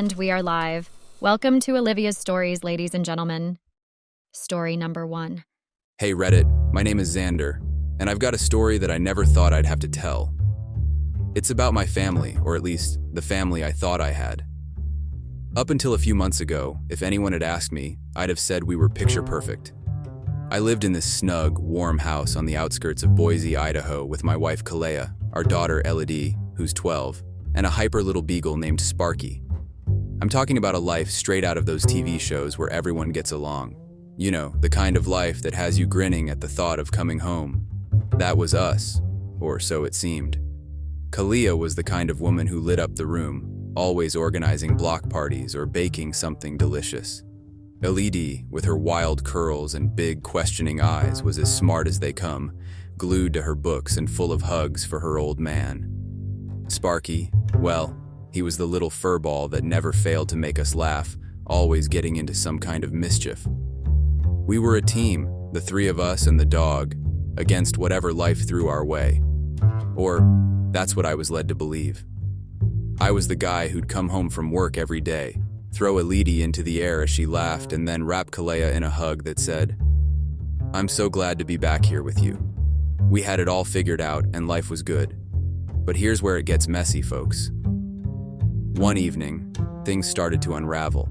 And we are live. Welcome to Olivia's Stories, ladies and gentlemen. Story number 1. Hey Reddit, my name is Xander, and I've got a story that I never thought I'd have to tell. It's about my family, or at least the family I thought I had. Up until a few months ago, if anyone had asked me, I'd have said we were picture perfect. I lived in this snug, warm house on the outskirts of Boise, Idaho with my wife Kalea, our daughter Elodie, who's 12, and a hyper little beagle named Sparky. I'm talking about a life straight out of those TV shows where everyone gets along. You know, the kind of life that has you grinning at the thought of coming home. That was us, or so it seemed. Kalea was the kind of woman who lit up the room, always organizing block parties or baking something delicious. Elodie, with her wild curls and big questioning eyes, was as smart as they come, glued to her books and full of hugs for her old man. Sparky, well, he was the little furball that never failed to make us laugh, always getting into some kind of mischief. We were a team, the three of us and the dog, against whatever life threw our way. Or, that's what I was led to believe. I was the guy who'd come home from work every day, throw Elodie into the air as she laughed, and then wrap Kalea in a hug that said, "I'm so glad to be back here with you." We had it all figured out and life was good. But here's where it gets messy, folks. One evening, things started to unravel.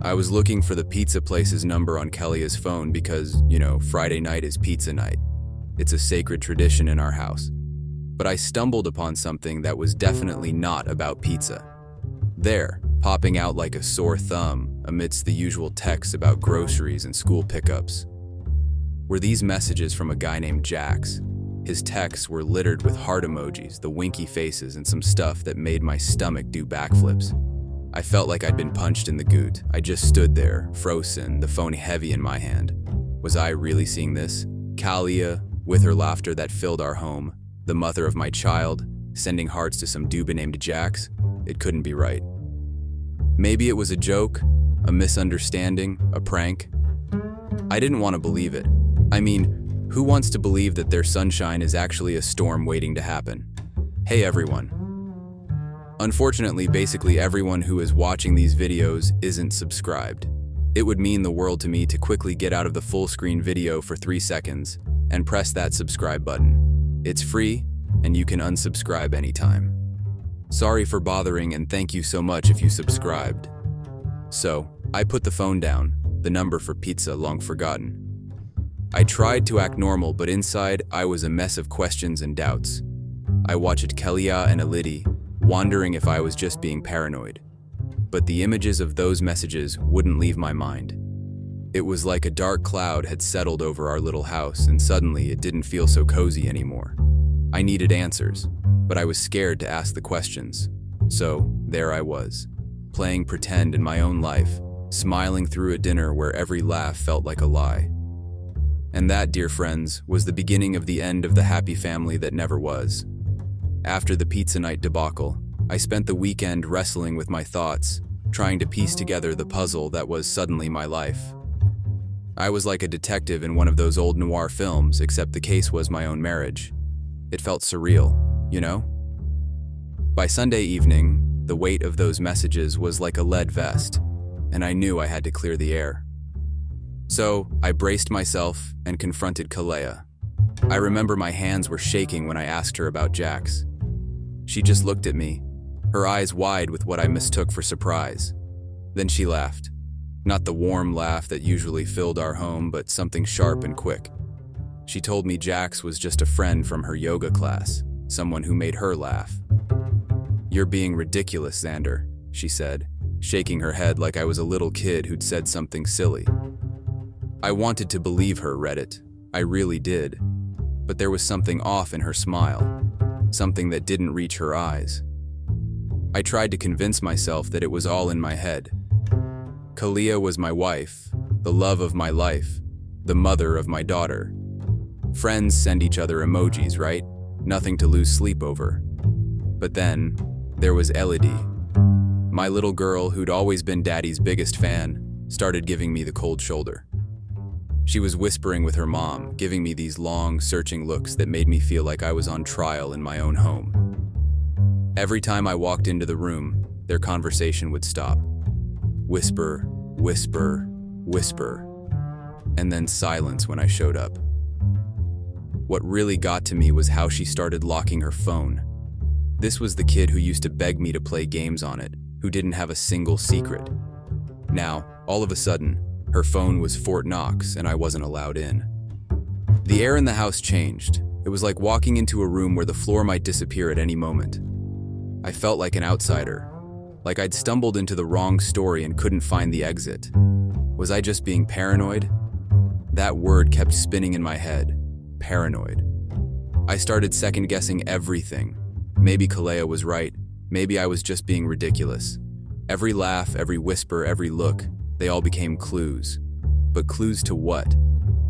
I was looking for the pizza place's number on Kalea's phone because, Friday night is pizza night. It's a sacred tradition in our house. But I stumbled upon something that was definitely not about pizza. There, popping out like a sore thumb amidst the usual texts about groceries and school pickups, were these messages from a guy named Jax. His texts were littered with heart emojis, the winky faces, and some stuff that made my stomach do backflips. I felt like I'd been punched in the goot. I just stood there, frozen, the phone heavy in my hand. Was I really seeing this? Kalea, with her laughter that filled our home, the mother of my child, sending hearts to some dude named Jax? It couldn't be right. Maybe it was a joke, a misunderstanding, a prank. I didn't want to believe it. I mean, who wants to believe that their sunshine is actually a storm waiting to happen? Hey everyone. Unfortunately, basically everyone who is watching these videos isn't subscribed. It would mean the world to me to quickly get out of the full screen video for 3 seconds and press that subscribe button. It's free, and you can unsubscribe anytime. Sorry for bothering, and thank you so much if you subscribed. So, I put the phone down, the number for pizza long forgotten. I tried to act normal, but inside I was a mess of questions and doubts. I watched Kalea and Elodie, wondering if I was just being paranoid. But the images of those messages wouldn't leave my mind. It was like a dark cloud had settled over our little house, and suddenly it didn't feel so cozy anymore. I needed answers, but I was scared to ask the questions. So, there I was, playing pretend in my own life, smiling through a dinner where every laugh felt like a lie. And that, dear friends, was the beginning of the end of the happy family that never was. After the pizza night debacle, I spent the weekend wrestling with my thoughts, trying to piece together the puzzle that was suddenly my life. I was like a detective in one of those old noir films, except the case was my own marriage. It felt surreal, you know? By Sunday evening, the weight of those messages was like a lead vest, and I knew I had to clear the air. So, I braced myself and confronted Kalea. I remember my hands were shaking when I asked her about Jax. She just looked at me, her eyes wide with what I mistook for surprise. Then she laughed. Not the warm laugh that usually filled our home, but something sharp and quick. She told me Jax was just a friend from her yoga class, someone who made her laugh. "You're being ridiculous, Xander," she said, shaking her head like I was a little kid who'd said something silly. I wanted to believe her, Reddit. I really did. But there was something off in her smile, something that didn't reach her eyes. I tried to convince myself that it was all in my head. Kalea was my wife, the love of my life, the mother of my daughter. Friends send each other emojis, right? Nothing to lose sleep over. But then, there was Elodie. My little girl, who'd always been Daddy's biggest fan, started giving me the cold shoulder. She was whispering with her mom, giving me these long, searching looks that made me feel like I was on trial in my own home. Every time I walked into the room, their conversation would stop. Whisper, whisper, whisper, and then silence when I showed up. What really got to me was how she started locking her phone. This was the kid who used to beg me to play games on it, who didn't have a single secret. Now, all of a sudden, her phone was Fort Knox and I wasn't allowed in. The air in the house changed. It was like walking into a room where the floor might disappear at any moment. I felt like an outsider, like I'd stumbled into the wrong story and couldn't find the exit. Was I just being paranoid? That word kept spinning in my head. Paranoid. I started second-guessing everything. Maybe Kalea was right. Maybe I was just being ridiculous. Every laugh, every whisper, every look, they all became clues. But clues to what?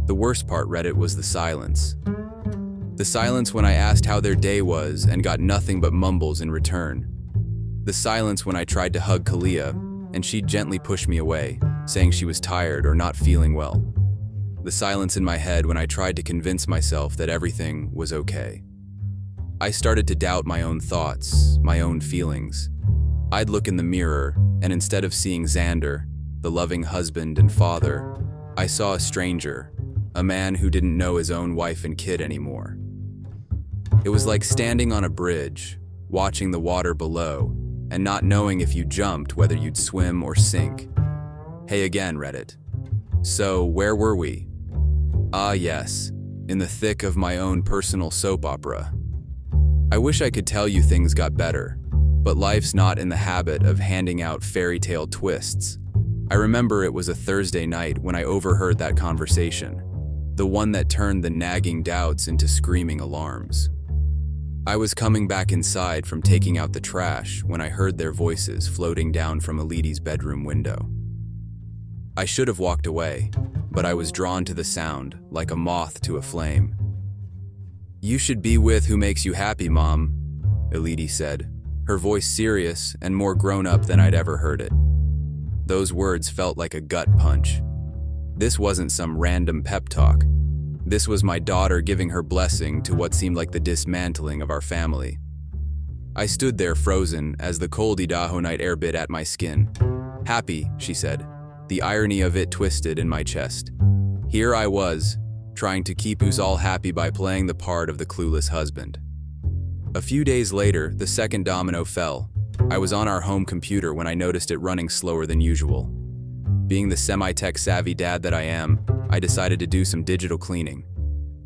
The worst part, Reddit, was the silence. The silence when I asked how their day was and got nothing but mumbles in return. The silence when I tried to hug Kalea and she'd gently push me away, saying she was tired or not feeling well. The silence in my head when I tried to convince myself that everything was okay. I started to doubt my own thoughts, my own feelings. I'd look in the mirror, and instead of seeing Xander, the loving husband and father, I saw a stranger, a man who didn't know his own wife and kid anymore. It was like standing on a bridge, watching the water below, and not knowing if you jumped whether you'd swim or sink. Hey again, Reddit. So, where were we? Ah yes, in the thick of my own personal soap opera. I wish I could tell you things got better, but life's not in the habit of handing out fairy tale twists. I remember it was a Thursday night when I overheard that conversation, the one that turned the nagging doubts into screaming alarms. I was coming back inside from taking out the trash when I heard their voices floating down from Elidi's bedroom window. I should have walked away, but I was drawn to the sound, like a moth to a flame. "You should be with who makes you happy, Mom," Elidi said, her voice serious and more grown-up than I'd ever heard it. Those words felt like a gut punch. This wasn't some random pep talk. This was my daughter giving her blessing to what seemed like the dismantling of our family. I stood there frozen as the cold Idaho night air bit at my skin. "Happy," she said, the irony of it twisted in my chest. Here I was, trying to keep us all happy by playing the part of the clueless husband. A few days later, the second domino fell. I was on our home computer when I noticed it running slower than usual. Being the semi-tech savvy dad that I am, I decided to do some digital cleaning.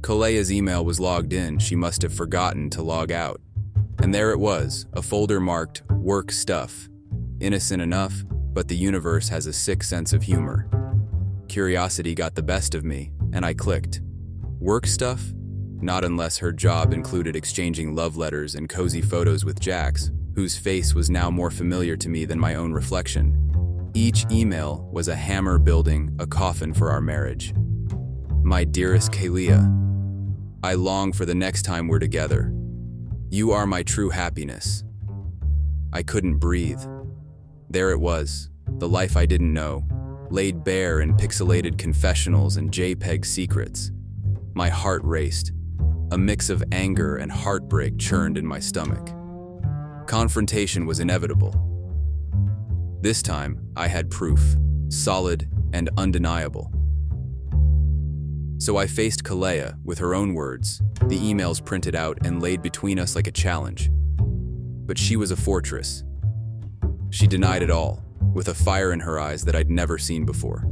Kalea's email was logged in. She must have forgotten to log out. And there it was, a folder marked work stuff. Innocent enough, but the universe has a sick sense of humor. Curiosity got the best of me, and I clicked. Work stuff? Not unless her job included exchanging love letters and cozy photos with Jax, whose face was now more familiar to me than my own reflection. Each email was a hammer building a coffin for our marriage. My dearest Kalea, I long for the next time we're together. You are my true happiness. I couldn't breathe. There it was, the life I didn't know, laid bare in pixelated confessionals and JPEG secrets. My heart raced. A mix of anger and heartbreak churned in my stomach. Confrontation was inevitable. This time, I had proof, solid and undeniable. So I faced Kalea with her own words, the emails printed out and laid between us like a challenge. But she was a fortress. She denied it all, with a fire in her eyes that I'd never seen before.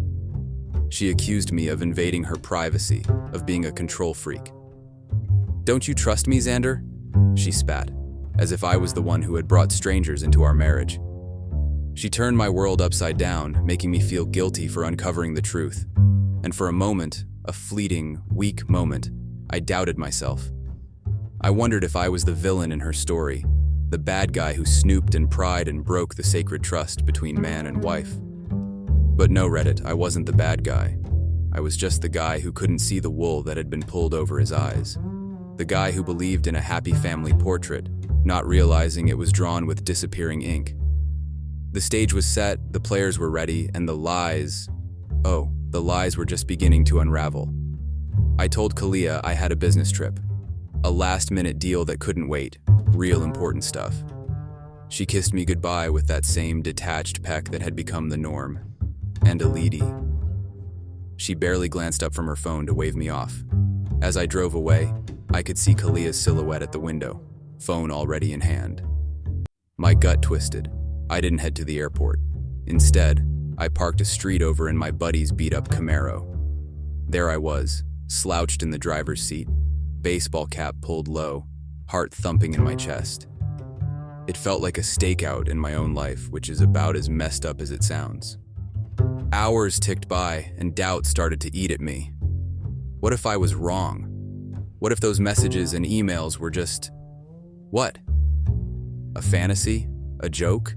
She accused me of invading her privacy, of being a control freak. "Don't you trust me, Xander?" she spat, as if I was the one who had brought strangers into our marriage. She turned my world upside down, making me feel guilty for uncovering the truth. And for a moment, a fleeting, weak moment, I doubted myself. I wondered if I was the villain in her story, the bad guy who snooped and pried and broke the sacred trust between man and wife. But no, Reddit, I wasn't the bad guy. I was just the guy who couldn't see the wool that had been pulled over his eyes. The guy who believed in a happy family portrait, not realizing it was drawn with disappearing ink. The stage was set, the players were ready, and the lies were just beginning to unravel. I told Kalea I had a business trip. A last-minute deal that couldn't wait. Real important stuff. She kissed me goodbye with that same detached peck that had become the norm. And a leady. She barely glanced up from her phone to wave me off. As I drove away, I could see Kalia's silhouette at the window, phone already in hand. My gut twisted. I didn't head to the airport. Instead, I parked a street over in my buddy's beat-up Camaro. There I was, slouched in the driver's seat, baseball cap pulled low, heart thumping in my chest. It felt like a stakeout in my own life, which is about as messed up as it sounds. Hours ticked by, and doubt started to eat at me. What if I was wrong? What if those messages and emails were just... what? A fantasy? A joke?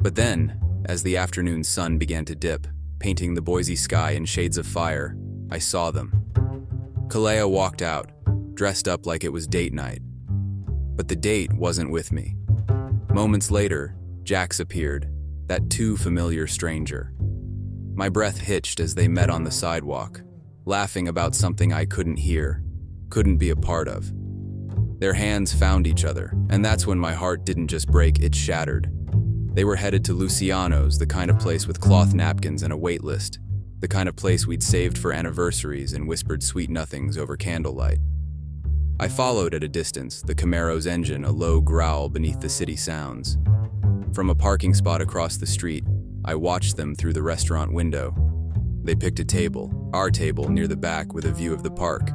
But then, as the afternoon sun began to dip, painting the Boise sky in shades of fire, I saw them. Kalia walked out, dressed up like it was date night. But the date wasn't with me. Moments later, Jax appeared, that too familiar stranger. My breath hitched as they met on the sidewalk, laughing about something I couldn't hear, couldn't be a part of. Their hands found each other, and that's when my heart didn't just break, it shattered. They were headed to Luciano's, the kind of place with cloth napkins and a wait list, the kind of place we'd saved for anniversaries and whispered sweet nothings over candlelight. I followed at a distance, the Camaro's engine a low growl beneath the city sounds. From a parking spot across the street, I watched them through the restaurant window. They picked a table, our table, near the back with a view of the park.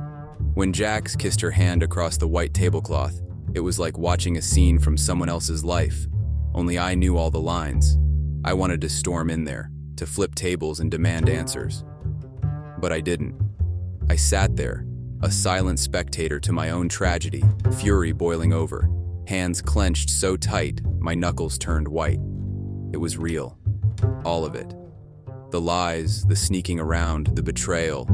When Jax kissed her hand across the white tablecloth, it was like watching a scene from someone else's life. Only I knew all the lines. I wanted to storm in there, to flip tables and demand answers. But I didn't. I sat there, a silent spectator to my own tragedy, fury boiling over, hands clenched so tight, my knuckles turned white. It was real. All of it. The lies, the sneaking around, the betrayal.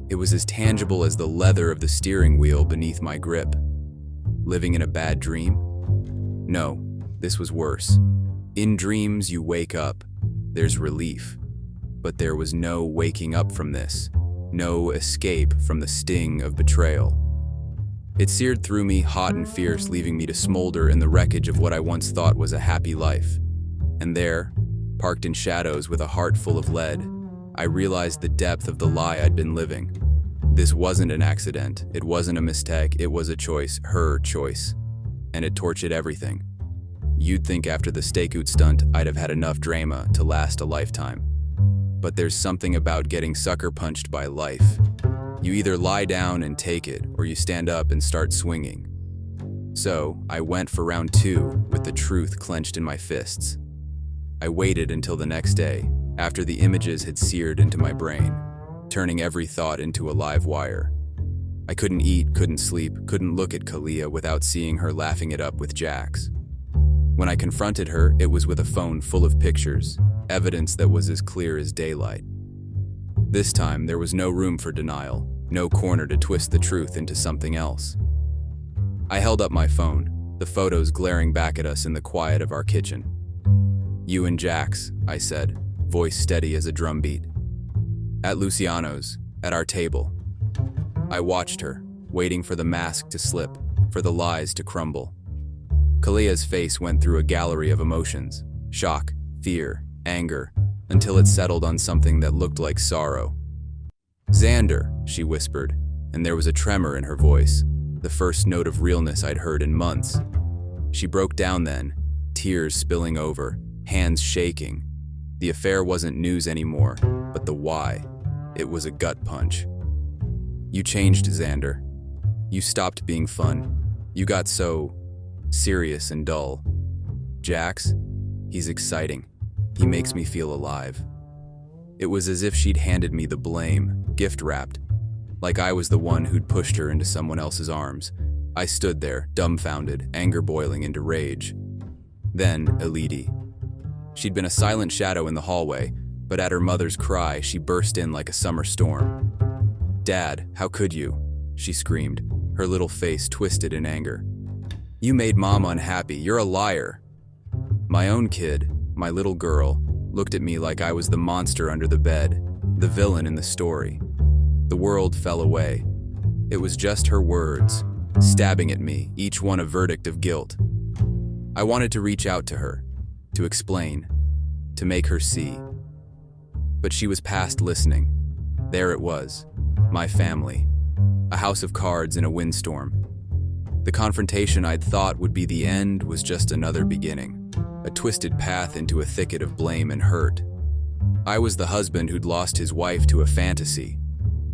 It was as tangible as the leather of the steering wheel beneath my grip. Living in a bad dream? No, this was worse. In dreams, you wake up. There's relief. But there was no waking up from this. No escape from the sting of betrayal. It seared through me, hot and fierce, leaving me to smolder in the wreckage of what I once thought was a happy life. And there, parked in shadows with a heart full of lead, I realized the depth of the lie I'd been living. This wasn't an accident, it wasn't a mistake, it was a choice, her choice. And it tortured everything. You'd think after the stakeout stunt I'd have had enough drama to last a lifetime. But there's something about getting sucker punched by life. You either lie down and take it, or you stand up and start swinging. So, I went for round 2 with the truth clenched in my fists. I waited until the next day, after the images had seared into my brain, turning every thought into a live wire. I couldn't eat, couldn't sleep, couldn't look at Kalia without seeing her laughing it up with Jax. When I confronted her, it was with a phone full of pictures, evidence that was as clear as daylight. This time, there was no room for denial, no corner to twist the truth into something else. I held up my phone, the photos glaring back at us in the quiet of our kitchen. "You and Jax," I said, voice steady as a drumbeat. "At Luciano's, at our table." I watched her, waiting for the mask to slip, for the lies to crumble. Kalia's face went through a gallery of emotions, shock, fear, anger, until it settled on something that looked like sorrow. "Xander," she whispered, and there was a tremor in her voice, the first note of realness I'd heard in months. She broke down then, tears spilling over, hands shaking. The affair wasn't news anymore, but the why. It was a gut punch. "You changed, Xander. You stopped being fun. You got so serious and dull. Jax, he's exciting. He makes me feel alive." It was as if she'd handed me the blame, gift-wrapped, like I was the one who'd pushed her into someone else's arms. I stood there, dumbfounded, anger boiling into rage. Then, Elidi. She'd been a silent shadow in the hallway, but at her mother's cry, she burst in like a summer storm. "Dad, how could you?" she screamed, her little face twisted in anger. "You made Mom unhappy. You're a liar." My own kid, my little girl, looked at me like I was the monster under the bed, the villain in the story. The world fell away. It was just her words, stabbing at me, each one a verdict of guilt. I wanted to reach out to her, to explain, to make her see. But she was past listening. There it was, my family. A house of cards in a windstorm. The confrontation I'd thought would be the end was just another beginning, a twisted path into a thicket of blame and hurt. I was the husband who'd lost his wife to a fantasy,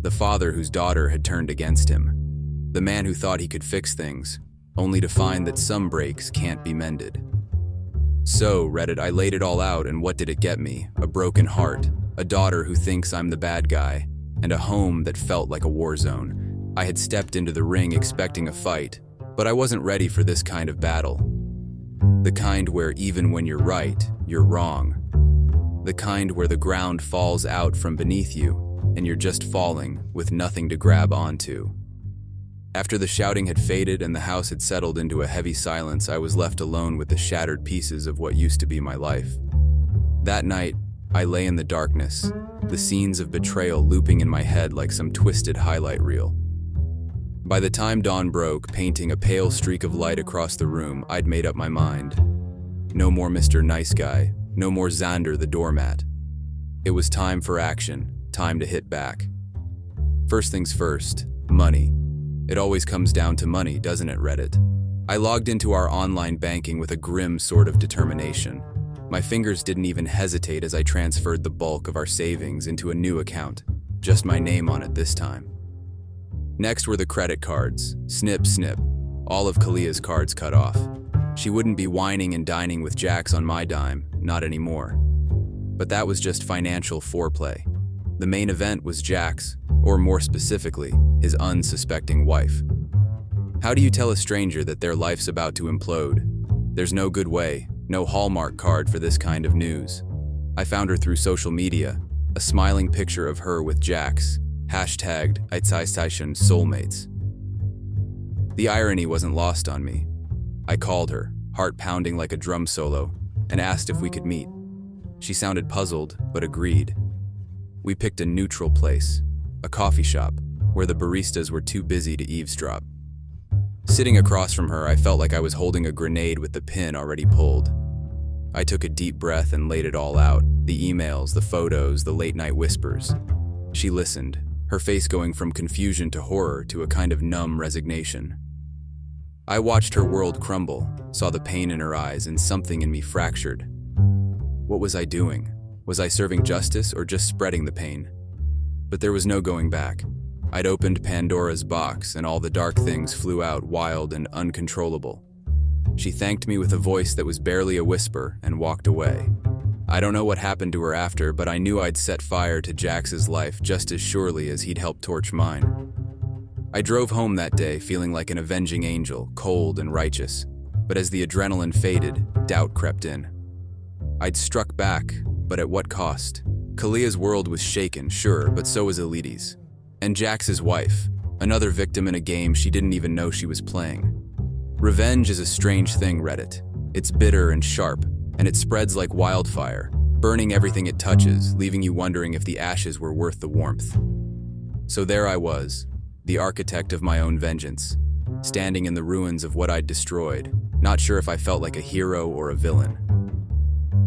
the father whose daughter had turned against him, the man who thought he could fix things, only to find that some breaks can't be mended. So, Reddit, I laid it all out, and what did it get me? A broken heart, a daughter who thinks I'm the bad guy, and a home that felt like a war zone. I had stepped into the ring expecting a fight, but I wasn't ready for this kind of battle. The kind where even when you're right, you're wrong. The kind where the ground falls out from beneath you, and you're just falling with nothing to grab onto. After the shouting had faded and the house had settled into a heavy silence, I was left alone with the shattered pieces of what used to be my life. That night, I lay in the darkness, the scenes of betrayal looping in my head like some twisted highlight reel. By the time dawn broke, painting a pale streak of light across the room, I'd made up my mind. No more Mr. Nice Guy, no more Xander the doormat. It was time for action, time to hit back. First things first, money. It always comes down to money, doesn't it, Reddit? I logged into our online banking with a grim sort of determination. My fingers didn't even hesitate as I transferred the bulk of our savings into a new account, just my name on it this time. Next were the credit cards. Snip, snip. All of Kalia's cards cut off. She wouldn't be whining and dining with Jax on my dime, not anymore. But that was just financial foreplay. The main event was Jax, or more specifically, his unsuspecting wife. How do you tell a stranger that their life's about to implode? There's no good way, no Hallmark card for this kind of news. I found her through social media, a smiling picture of her with Jax, #, soulmates. The irony wasn't lost on me. I called her, heart pounding like a drum solo, and asked if we could meet. She sounded puzzled, but agreed. We picked a neutral place, a coffee shop, where the baristas were too busy to eavesdrop. Sitting across from her, I felt like I was holding a grenade with the pin already pulled. I took a deep breath and laid it all out, the emails, the photos, the late-night whispers. She listened, her face going from confusion to horror to a kind of numb resignation. I watched her world crumble, saw the pain in her eyes, and something in me fractured. What was I doing? Was I serving justice or just spreading the pain? But there was no going back. I'd opened Pandora's box, and all the dark things flew out wild and uncontrollable. She thanked me with a voice that was barely a whisper and walked away. I don't know what happened to her after, but I knew I'd set fire to Jax's life just as surely as he'd helped torch mine. I drove home that day feeling like an avenging angel, cold and righteous. But as the adrenaline faded, doubt crept in. I'd struck back, but at what cost? Kalia's world was shaken, sure, but so was Elidi's. And Jax's wife, another victim in a game she didn't even know she was playing. Revenge is a strange thing, Reddit. It's bitter and sharp, and it spreads like wildfire, burning everything it touches, leaving you wondering if the ashes were worth the warmth. So there I was, the architect of my own vengeance, standing in the ruins of what I'd destroyed, not sure if I felt like a hero or a villain.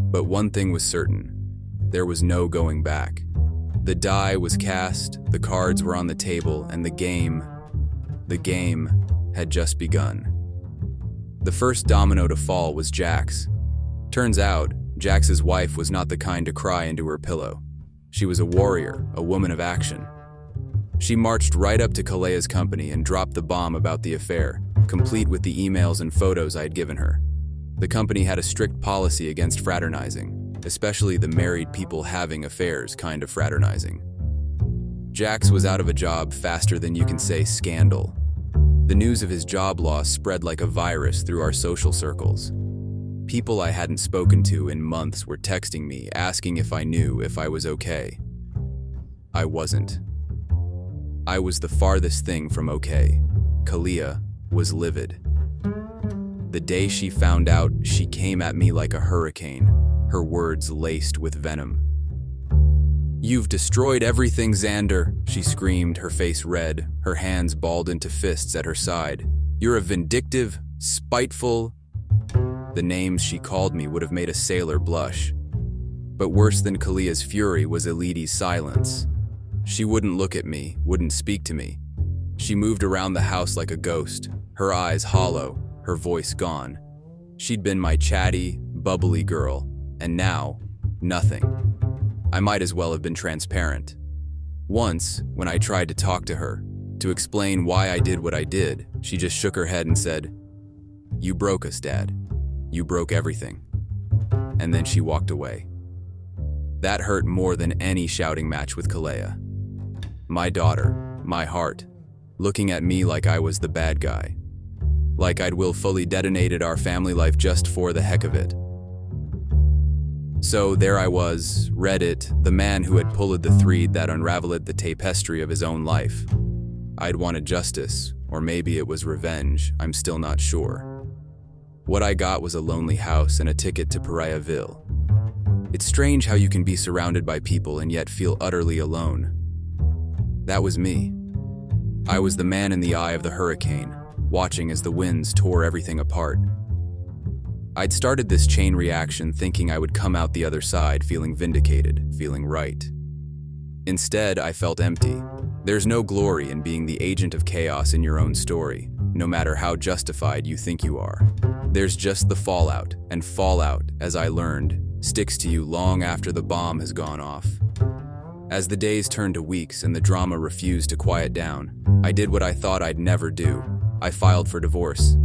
But one thing was certain, there was no going back. The die was cast, the cards were on the table, and the game had just begun. The first domino to fall was Jax. Turns out, Jax's wife was not the kind to cry into her pillow. She was a warrior, a woman of action. She marched right up to Kalia's company and dropped the bomb about the affair, complete with the emails and photos I'd given her. The company had a strict policy against fraternizing, especially the married people having affairs kind of fraternizing. Jax was out of a job faster than you can say scandal. The news of his job loss spread like a virus through our social circles. People I hadn't spoken to in months were texting me, asking if I knew if I was okay. I wasn't. I was the farthest thing from okay. Kalia was livid. The day she found out, she came at me like a hurricane, her words laced with venom. "You've destroyed everything, Xander," she screamed, her face red, her hands balled into fists at her side. "You're a vindictive, spiteful..." The names she called me would have made a sailor blush. But worse than Kalia's fury was Elidi's silence. She wouldn't look at me, wouldn't speak to me. She moved around the house like a ghost, her eyes hollow, her voice gone. She'd been my chatty, bubbly girl, and now, nothing. I might as well have been transparent. Once, when I tried to talk to her, to explain why I did what I did, she just shook her head and said, "You broke us, Dad. You broke everything." And then she walked away. That hurt more than any shouting match with Kalea. My daughter, my heart, looking at me like I was the bad guy. Like I'd willfully detonated our family life just for the heck of it. So there I was, Reddit, the man who had pulled the thread that unraveled the tapestry of his own life. I'd wanted justice, or maybe it was revenge, I'm still not sure. What I got was a lonely house and a ticket to Pariahville. It's strange how you can be surrounded by people and yet feel utterly alone. That was me. I was the man in the eye of the hurricane, watching as the winds tore everything apart. I'd started this chain reaction thinking I would come out the other side feeling vindicated, feeling right. Instead, I felt empty. There's no glory in being the agent of chaos in your own story, no matter how justified you think you are. There's just the fallout, and fallout, as I learned, sticks to you long after the bomb has gone off. As the days turned to weeks and the drama refused to quiet down, I did what I thought I'd never do. I filed for divorce.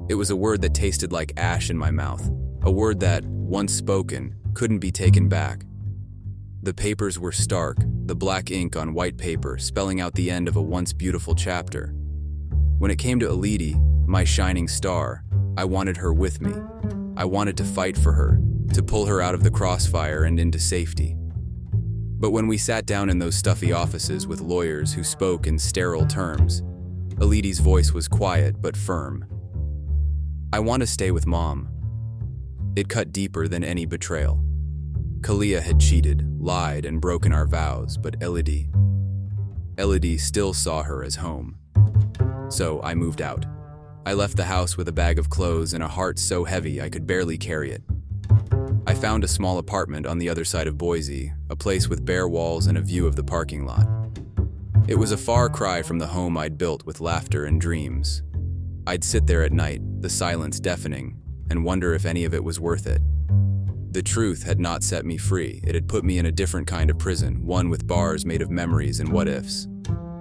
It was a word that tasted like ash in my mouth, a word that, once spoken, couldn't be taken back. The papers were stark, the black ink on white paper spelling out the end of a once beautiful chapter. When it came to Elidi, my shining star, I wanted her with me. I wanted to fight for her, to pull her out of the crossfire and into safety. But when we sat down in those stuffy offices with lawyers who spoke in sterile terms, Elidi's voice was quiet but firm. "I want to stay with Mom." It cut deeper than any betrayal. Kalea had cheated, lied, and broken our vows, but Elidi still saw her as home. So I moved out. I left the house with a bag of clothes and a heart so heavy I could barely carry it. I found a small apartment on the other side of Boise, a place with bare walls and a view of the parking lot. It was a far cry from the home I'd built with laughter and dreams. I'd sit there at night, the silence deafening, and wonder if any of it was worth it. The truth had not set me free. It had put me in a different kind of prison, one with bars made of memories and what-ifs.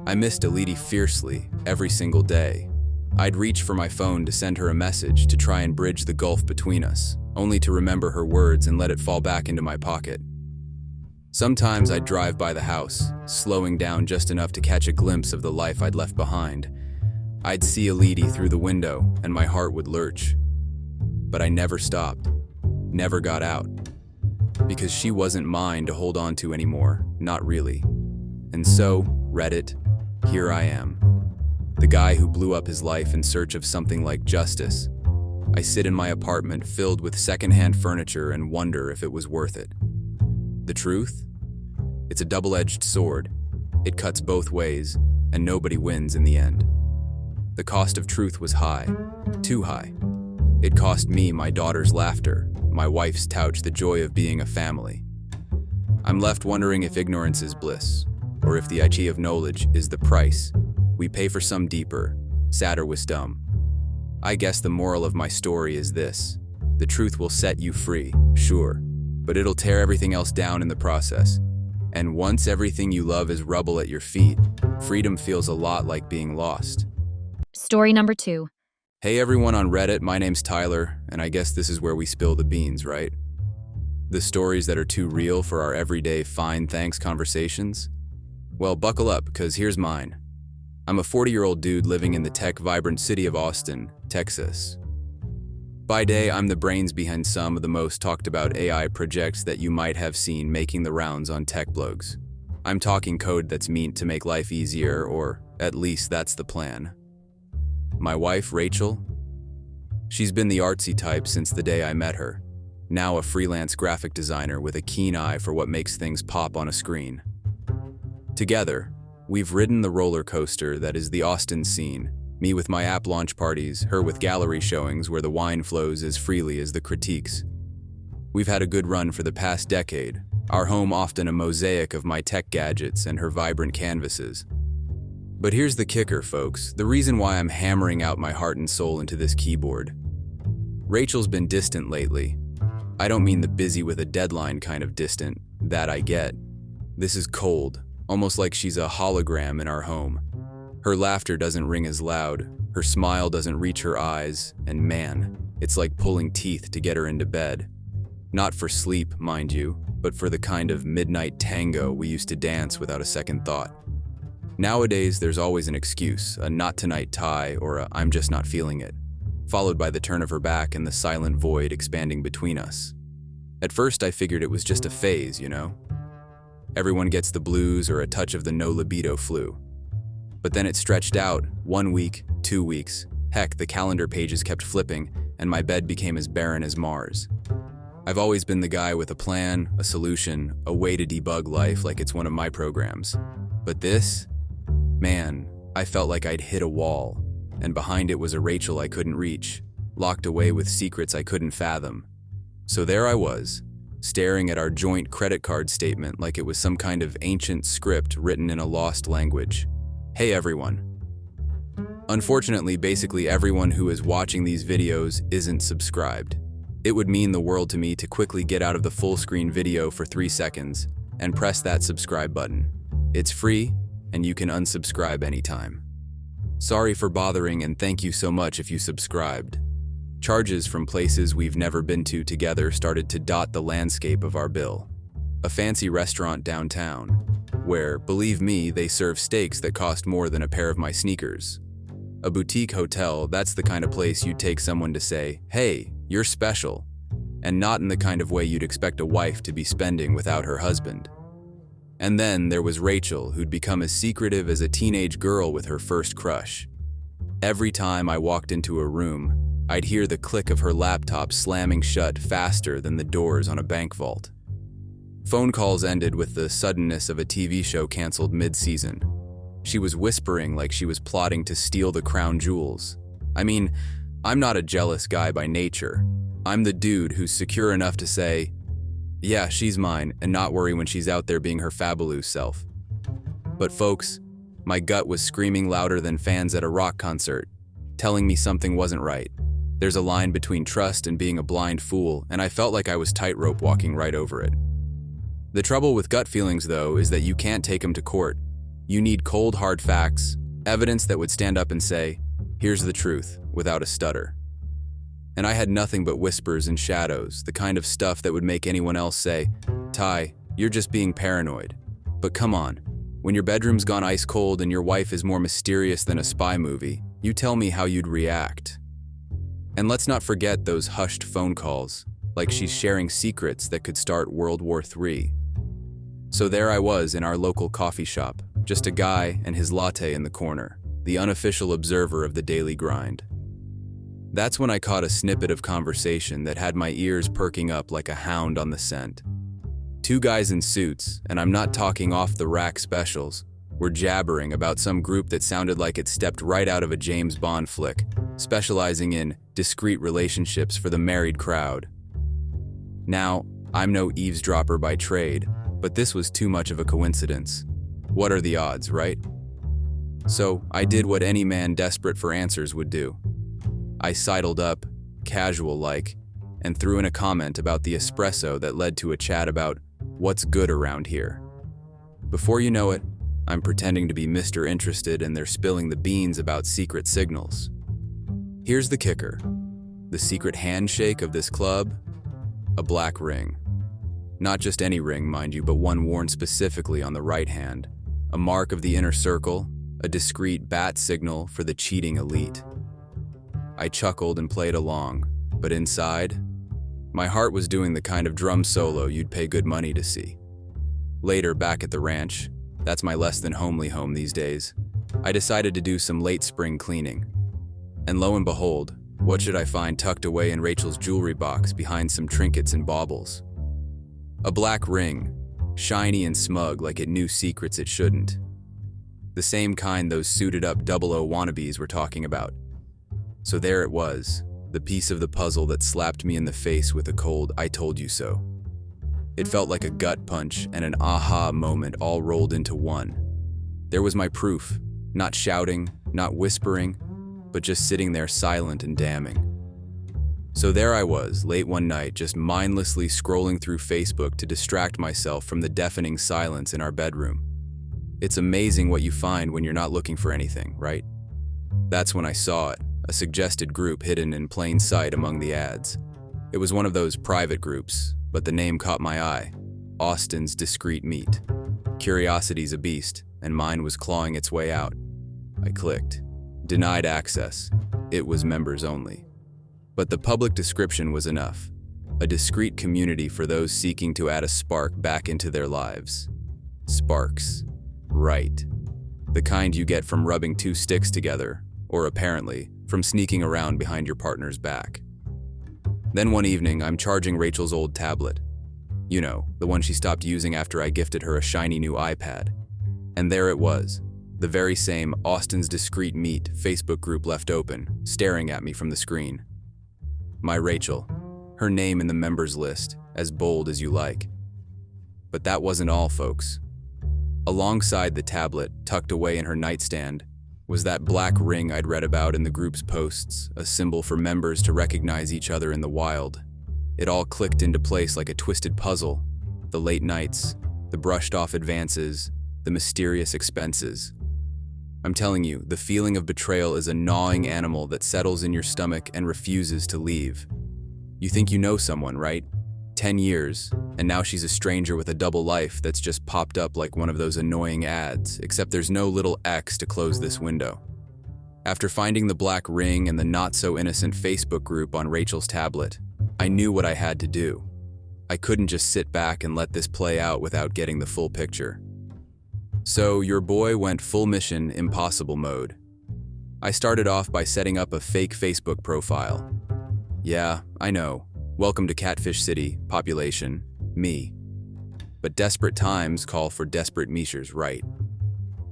I missed Elidi fiercely, every single day. I'd reach for my phone to send her a message to try and bridge the gulf between us, only to remember her words and let it fall back into my pocket. Sometimes I'd drive by the house, slowing down just enough to catch a glimpse of the life I'd left behind. I'd see Elidi through the window, and my heart would lurch. But I never stopped, never got out. Because she wasn't mine to hold on to anymore, not really. And so, Reddit, here I am. The guy who blew up his life in search of something like justice. I sit in my apartment filled with secondhand furniture and wonder if it was worth it. The truth? It's a double-edged sword. It cuts both ways, and nobody wins in the end. The cost of truth was high, too high. It cost me my daughter's laughter, my wife's couch, the joy of being a family. I'm left wondering if ignorance is bliss, or if the idea of knowledge is the price we pay for some deeper, sadder wisdom. I guess the moral of my story is this: the truth will set you free, sure, but it'll tear everything else down in the process. And once everything you love is rubble at your feet, freedom feels a lot like being lost. Story number 2. Hey everyone on Reddit, my name's Tyler, and I guess this is where we spill the beans, right? The stories that are too real for our everyday fine thanks conversations? Well, buckle up, because here's mine. I'm a 40-year-old dude living in the tech-vibrant city of Austin, Texas. By day, I'm the brains behind some of the most talked-about AI projects that you might have seen making the rounds on tech blogs. I'm talking code that's meant to make life easier, or at least that's the plan. My wife, Rachel, she's been the artsy type since the day I met her, now a freelance graphic designer with a keen eye for what makes things pop on a screen. Together, we've ridden the roller coaster that is the Austin scene, Me with my app launch parties, her with gallery showings where the wine flows as freely as the critiques. We've had a good run for the past decade, our home often a mosaic of my tech gadgets and her vibrant canvases. But here's the kicker, folks, the reason why I'm hammering out my heart and soul into this keyboard. Rachel's been distant lately. I don't mean the busy with a deadline kind of distant, that I get. This is cold, almost like she's a hologram in our home. Her laughter doesn't ring as loud, her smile doesn't reach her eyes, and man, it's like pulling teeth to get her into bed. Not for sleep, mind you, but for the kind of midnight tango we used to dance without a second thought. Nowadays, there's always an excuse, a not tonight tie or a I'm just not feeling it, followed by the turn of her back and the silent void expanding between us. At first, I figured it was just a phase, you know? Everyone gets the blues or a touch of the no libido flu. But then it stretched out, 1 week, 2 weeks. Heck, the calendar pages kept flipping, and my bed became as barren as Mars. I've always been the guy with a plan, a solution, a way to debug life like it's one of my programs. But this? Man, I felt like I'd hit a wall, and behind it was a Rachel I couldn't reach, locked away with secrets I couldn't fathom. So there I was, staring at our joint credit card statement like it was some kind of ancient script written in a lost language. Hey everyone. Unfortunately, basically everyone who is watching these videos isn't subscribed. It would mean the world to me to quickly get out of the full screen video for 3 seconds and press that subscribe button. It's free, and you can unsubscribe anytime. Sorry for bothering, and thank you so much if you subscribed. Charges from places we've never been to together started to dot the landscape of our bill. A fancy restaurant downtown, where, believe me, they serve steaks that cost more than a pair of my sneakers. A boutique hotel, that's the kind of place you'd take someone to say, hey, you're special, and not in the kind of way you'd expect a wife to be spending without her husband. And then there was Rachel, who'd become as secretive as a teenage girl with her first crush. Every time I walked into a room, I'd hear the click of her laptop slamming shut faster than the doors on a bank vault. Phone calls ended with the suddenness of a TV show canceled mid-season. She was whispering like she was plotting to steal the crown jewels. I mean, I'm not a jealous guy by nature. I'm the dude who's secure enough to say, yeah, she's mine, and not worry when she's out there being her fabulous self. But folks, my gut was screaming louder than fans at a rock concert, telling me something wasn't right. There's a line between trust and being a blind fool, and I felt like I was tightrope walking right over it. The trouble with gut feelings, though, is that you can't take them to court. You need cold, hard facts, evidence that would stand up and say, here's the truth, without a stutter. And I had nothing but whispers and shadows, the kind of stuff that would make anyone else say, Ty, you're just being paranoid. But come on, when your bedroom's gone ice cold and your wife is more mysterious than a spy movie, you tell me how you'd react. And let's not forget those hushed phone calls, like she's sharing secrets that could start World War III. So there I was in our local coffee shop, just a guy and his latte in the corner, the unofficial observer of the daily grind. That's when I caught a snippet of conversation that had my ears perking up like a hound on the scent. 2 guys in suits, and I'm not talking off-the-rack specials, were jabbering about some group that sounded like it stepped right out of a James Bond flick, specializing in discreet relationships for the married crowd. Now, I'm no eavesdropper by trade, but this was too much of a coincidence. What are the odds, right? So I did what any man desperate for answers would do. I sidled up, casual-like, and threw in a comment about the espresso that led to a chat about what's good around here. Before you know it, I'm pretending to be Mr. Interested and they're spilling the beans about secret signals. Here's the kicker. The secret handshake of this club? A black ring. Not just any ring, mind you, but one worn specifically on the right hand. A mark of the inner circle, a discreet bat signal for the cheating elite. I chuckled and played along, but inside, my heart was doing the kind of drum solo you'd pay good money to see. Later, back at the ranch, that's my less than homely home these days, I decided to do some late spring cleaning. And lo and behold, what should I find tucked away in Rachel's jewelry box behind some trinkets and baubles? A black ring, shiny and smug like it knew secrets it shouldn't. the same kind those suited-up 00 wannabes were talking about. So there it was, the piece of the puzzle that slapped me in the face with a cold "I told you so." It felt like a gut punch and an aha moment all rolled into one. There was my proof, not shouting, not whispering, but just sitting there silent and damning. So there I was, late one night, just mindlessly scrolling through Facebook to distract myself from the deafening silence in our bedroom. It's amazing what you find when you're not looking for anything, right? That's when I saw it, a suggested group hidden in plain sight among the ads. It was one of those private groups, but the name caught my eye: Austin's Discreet Meat. Curiosity's a beast, and mine was clawing its way out. I clicked. Denied access. It was members only. But the public description was enough. A discreet community for those seeking to add a spark back into their lives. Sparks. Right. The kind you get from rubbing two sticks together, or apparently, from sneaking around behind your partner's back. Then one evening, I'm charging Rachel's old tablet. You know, the one she stopped using after I gifted her a shiny new iPad. And there it was, the very same Austin's Discreet Meat Facebook group left open, staring at me from the screen. My Rachel, her name in the members list, as bold as you like. But that wasn't all, folks. Alongside the tablet, tucked away in her nightstand, was that black ring I'd read about in the group's posts, a symbol for members to recognize each other in the wild. It all clicked into place like a twisted puzzle. The late nights, the brushed-off advances, the mysterious expenses. I'm telling you, the feeling of betrayal is a gnawing animal that settles in your stomach and refuses to leave. You think you know someone, right? 10 years, and now she's a stranger with a double life that's just popped up like one of those annoying ads, except there's no little X to close this window. After finding the black ring and the not-so-innocent Facebook group on Rachel's tablet, I knew what I had to do. I couldn't just sit back and let this play out without getting the full picture. So your boy went full Mission Impossible mode. I started off by setting up a fake Facebook profile. Yeah, I know. Welcome to Catfish City, population, me. But desperate times call for desperate measures, right?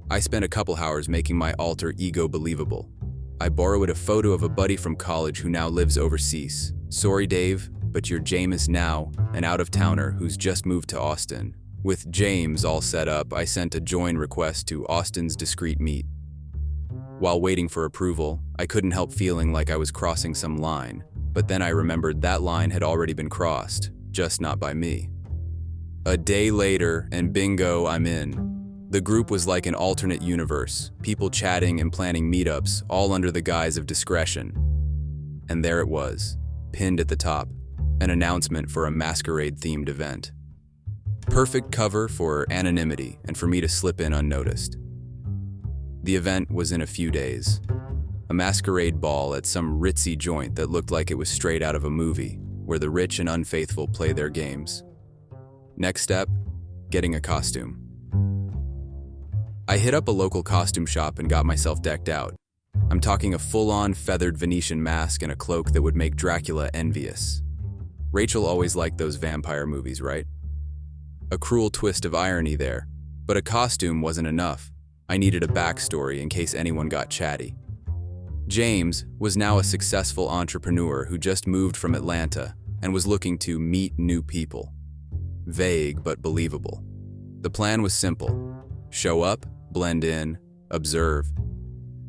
I spent a couple hours making my alter ego believable. I borrowed a photo of a buddy from college who now lives overseas. Sorry, Dave, but you're Jameis now, an out-of-towner who's just moved to Austin. With James all set up, I sent a join request to Austin's Discreet Meat. While waiting for approval, I couldn't help feeling like I was crossing some line, but then I remembered that line had already been crossed, just not by me. A day later, and bingo, I'm in. The group was like an alternate universe, people chatting and planning meetups, all under the guise of discretion. And there it was, pinned at the top, an announcement for a masquerade-themed event. Perfect cover for anonymity and for me to slip in unnoticed. The event was in a few days. A masquerade ball at some ritzy joint that looked like it was straight out of a movie, where the rich and unfaithful play their games. Next step, getting a costume. I hit up a local costume shop and got myself decked out. I'm talking a full-on feathered Venetian mask and a cloak that would make Dracula envious. Rachel always liked those vampire movies, right? A cruel twist of irony there, but a costume wasn't enough. I needed a backstory in case anyone got chatty. James was now a successful entrepreneur who just moved from Atlanta and was looking to meet new people. Vague but believable. The plan was simple. Show up, blend in, observe,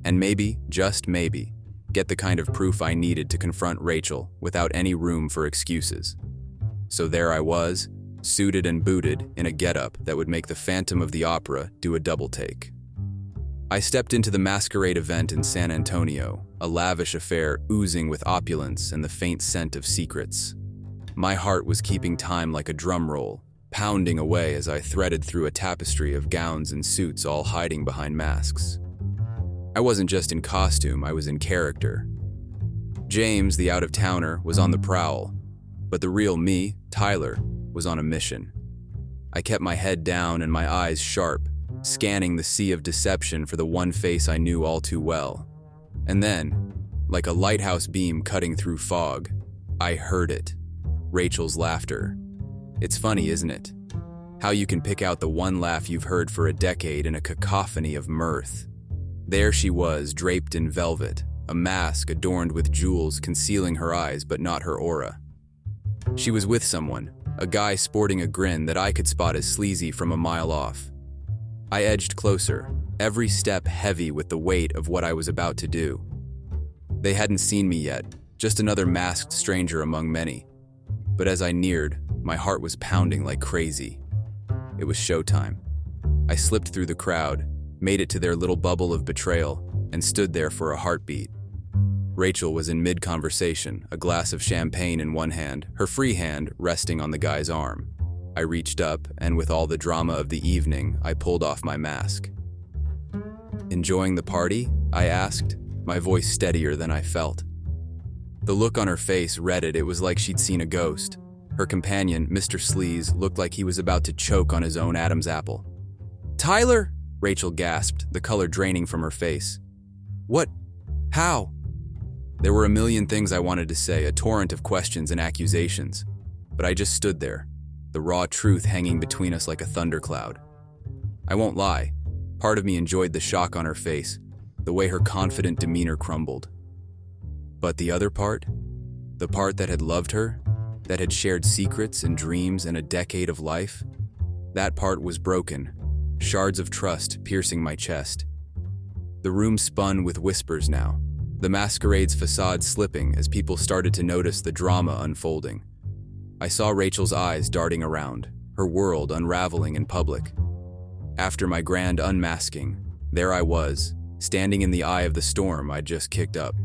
and maybe, just maybe, get the kind of proof I needed to confront Rachel without any room for excuses. So there I was, suited and booted in a getup that would make the Phantom of the Opera do a double take. I stepped into the masquerade event in San Antonio, a lavish affair oozing with opulence and the faint scent of secrets. My heart was keeping time like a drum roll, pounding away as I threaded through a tapestry of gowns and suits all hiding behind masks. I wasn't just in costume, I was in character. James, the out-of-towner, was on the prowl, but the real me, Tyler, was on a mission. I kept my head down and my eyes sharp, scanning the sea of deception for the one face I knew all too well. And then, like a lighthouse beam cutting through fog, I heard it. Rachel's laughter. It's funny, isn't it? How how you can pick out the one laugh you've heard for a decade in a cacophony of mirth. There she was, draped in velvet, a mask adorned with jewels concealing her eyes but not her aura. She was with someone, a guy sporting a grin that I could spot as sleazy from a mile off. I edged closer, every step heavy with the weight of what I was about to do. They hadn't seen me yet, just another masked stranger among many. But as I neared, my heart was pounding like crazy. It was showtime. I slipped through the crowd, made it to their little bubble of betrayal, and stood there for a heartbeat. Rachel was in mid-conversation, a glass of champagne in one hand, her free hand resting on the guy's arm. I reached up, and with all the drama of the evening, I pulled off my mask. "Enjoying the party?" I asked, my voice steadier than I felt. The look on her face read it. It was like she'd seen a ghost. Her companion, Mr. Sleaze, looked like he was about to choke on his own Adam's apple. "Tyler!" Rachel gasped, the color draining from her face. "What? How?" There were a million things I wanted to say, a torrent of questions and accusations. But I just stood there, the raw truth hanging between us like a thundercloud. I won't lie, part of me enjoyed the shock on her face, the way her confident demeanor crumbled. But the other part? The part that had loved her, that had shared secrets and dreams and a decade of life? That part was broken, shards of trust piercing my chest. The room spun with whispers now, the masquerade's facade slipping as people started to notice the drama unfolding. I saw Rachel's eyes darting around, her world unraveling in public. After my grand unmasking, there I was, standing in the eye of the storm I'd just kicked up.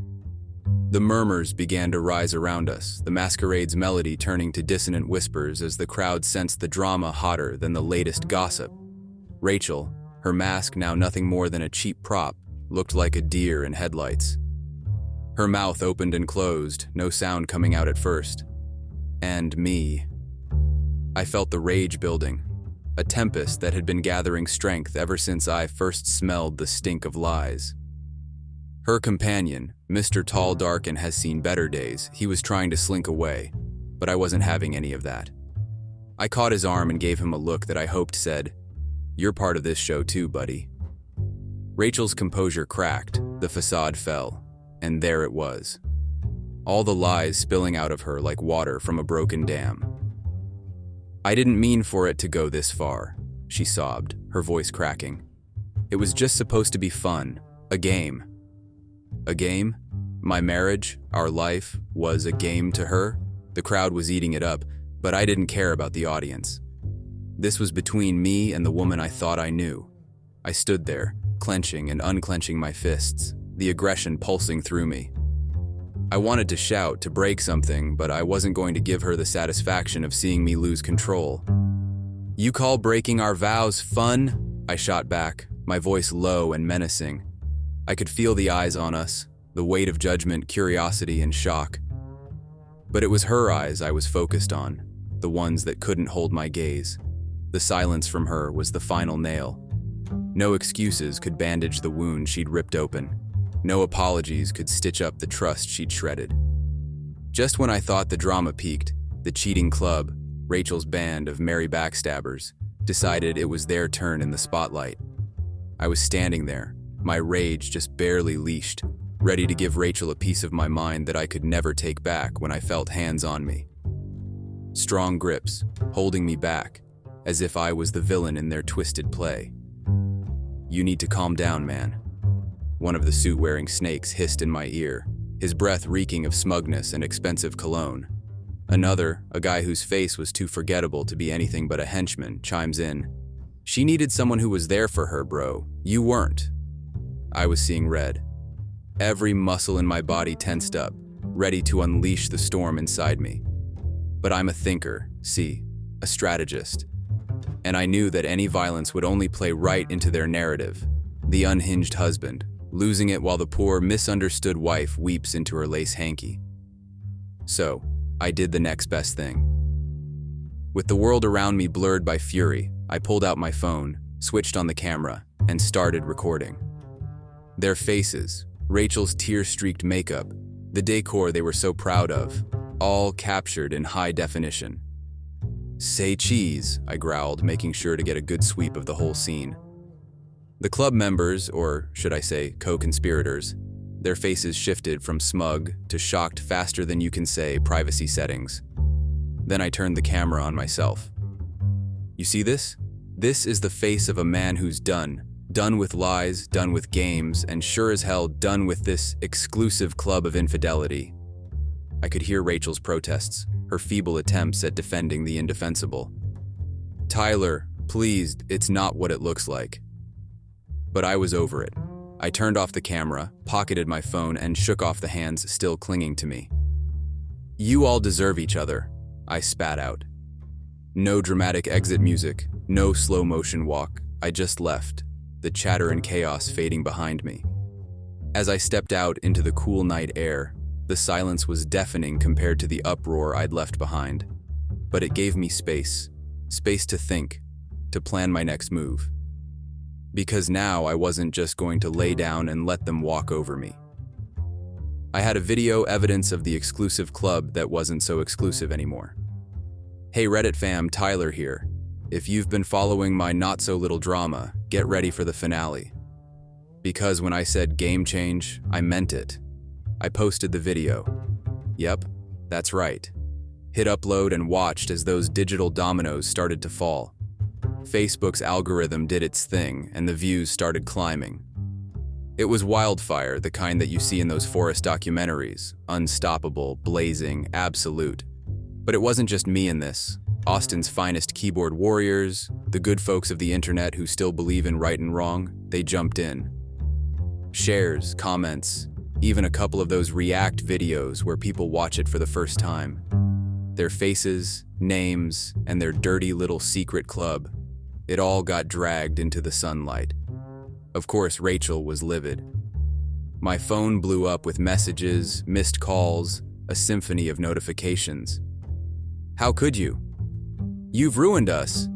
The murmurs began to rise around us, the masquerade's melody turning to dissonant whispers as the crowd sensed the drama hotter than the latest gossip. Rachel, her mask now nothing more than a cheap prop, looked like a deer in headlights. Her mouth opened and closed, no sound coming out at first. And me. I felt the rage building, a tempest that had been gathering strength ever since I first smelled the stink of lies. Her companion, Mr. Tall, Dark, and has seen better days, he was trying to slink away, but I wasn't having any of that. I caught his arm and gave him a look that I hoped said, "You're part of this show too, buddy." Rachel's composure cracked, the facade fell. And there it was. All the lies spilling out of her like water from a broken dam. "I didn't mean for it to go this far," she sobbed, her voice cracking. "It was just supposed to be fun, a game." A game? My marriage, our life, was a game to her? The crowd was eating it up, but I didn't care about the audience. This was between me and the woman I thought I knew. I stood there, clenching and unclenching my fists, the aggression pulsing through me. I wanted to shout, to break something, but I wasn't going to give her the satisfaction of seeing me lose control. "You call breaking our vows fun?" I shot back, my voice low and menacing. I could feel the eyes on us, the weight of judgment, curiosity, and shock. But it was her eyes I was focused on, the ones that couldn't hold my gaze. The silence from her was the final nail. No excuses could bandage the wound she'd ripped open. No apologies could stitch up the trust she'd shredded. Just when I thought the drama peaked, the cheating club, Rachel's band of merry backstabbers, decided it was their turn in the spotlight. I was standing there, my rage just barely leashed, ready to give Rachel a piece of my mind that I could never take back when I felt hands on me. Strong grips, holding me back, as if I was the villain in their twisted play. "You need to calm down, man." One of the suit-wearing snakes hissed in my ear, his breath reeking of smugness and expensive cologne. Another, a guy whose face was too forgettable to be anything but a henchman, chimes in. "She needed someone who was there for her, bro. You weren't." I was seeing red. Every muscle in my body tensed up, ready to unleash the storm inside me. But I'm a thinker, see, a strategist. And I knew that any violence would only play right into their narrative, the unhinged husband, losing it while the poor, misunderstood wife weeps into her lace hanky. So, I did the next best thing. With the world around me blurred by fury, I pulled out my phone, switched on the camera, and started recording. Their faces, Rachel's tear-streaked makeup, the decor they were so proud of, all captured in high definition. Say cheese, I growled, making sure to get a good sweep of the whole scene. The club members, or should I say co-conspirators, their faces shifted from smug to shocked faster than you can say privacy settings. Then I turned the camera on myself. You see this? This is the face of a man who's done. Done with lies, done with games, and sure as hell done with this exclusive club of infidelity. I could hear Rachel's protests, her feeble attempts at defending the indefensible. Tyler, please, it's not what it looks like. But I was over it. I turned off the camera, pocketed my phone, and shook off the hands still clinging to me. You all deserve each other, I spat out. No dramatic exit music, no slow motion walk. I just left, the chatter and chaos fading behind me. As I stepped out into the cool night air, the silence was deafening compared to the uproar I'd left behind. But it gave me space to think, to plan my next move. Because now I wasn't just going to lay down and let them walk over me. I had a video evidence of the exclusive club that wasn't so exclusive anymore. Hey Reddit fam, Tyler here. If you've been following my not-so-little drama, get ready for the finale. Because when I said game change, I meant it. I posted the video. Yep, that's right. Hit upload and watched as those digital dominoes started to fall. Facebook's algorithm did its thing, and the views started climbing. It was wildfire, the kind that you see in those forest documentaries. Unstoppable, blazing, absolute. But it wasn't just me in this. Austin's finest keyboard warriors, the good folks of the internet who still believe in right and wrong, they jumped in. Shares, comments, even a couple of those react videos where people watch it for the first time. Their faces, names, and their dirty little secret club. It all got dragged into the sunlight. Of course, Rachel was livid. My phone blew up with messages, missed calls, a symphony of notifications. How could you? You've ruined us.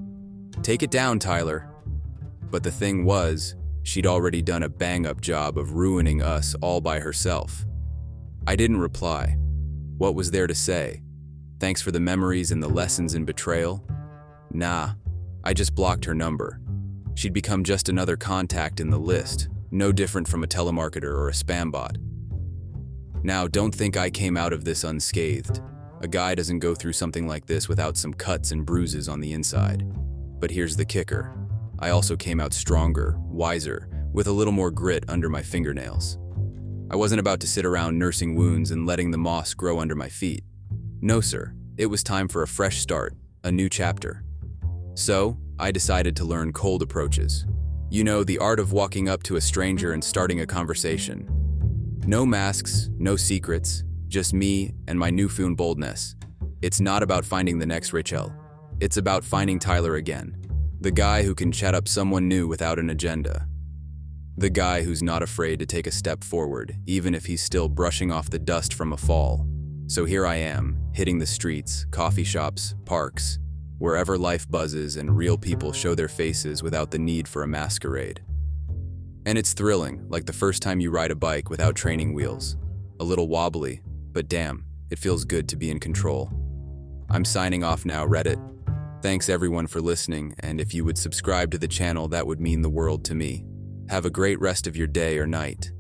Take it down, Tyler. But the thing was, she'd already done a bang-up job of ruining us all by herself. I didn't reply. What was there to say? Thanks for the memories and the lessons in betrayal? Nah, I just blocked her number. She'd become just another contact in the list, no different from a telemarketer or a spam bot. Now, don't think I came out of this unscathed. A guy doesn't go through something like this without some cuts and bruises on the inside. But here's the kicker. I also came out stronger, wiser, with a little more grit under my fingernails. I wasn't about to sit around nursing wounds and letting the moss grow under my feet. No, sir. It was time for a fresh start, a new chapter. So, I decided to learn cold approaches. You know, the art of walking up to a stranger and starting a conversation. No masks, no secrets, just me and my newfound boldness. It's not about finding the next Rachel. It's about finding Tyler again. The guy who can chat up someone new without an agenda. The guy who's not afraid to take a step forward, even if he's still brushing off the dust from a fall. So here I am, hitting the streets, coffee shops, parks, wherever life buzzes and real people show their faces without the need for a masquerade. And it's thrilling, like the first time you ride a bike without training wheels. A little wobbly, but damn, it feels good to be in control. I'm signing off now, Reddit. Thanks everyone for listening, and if you would subscribe to the channel, that would mean the world to me. Have a great rest of your day or night.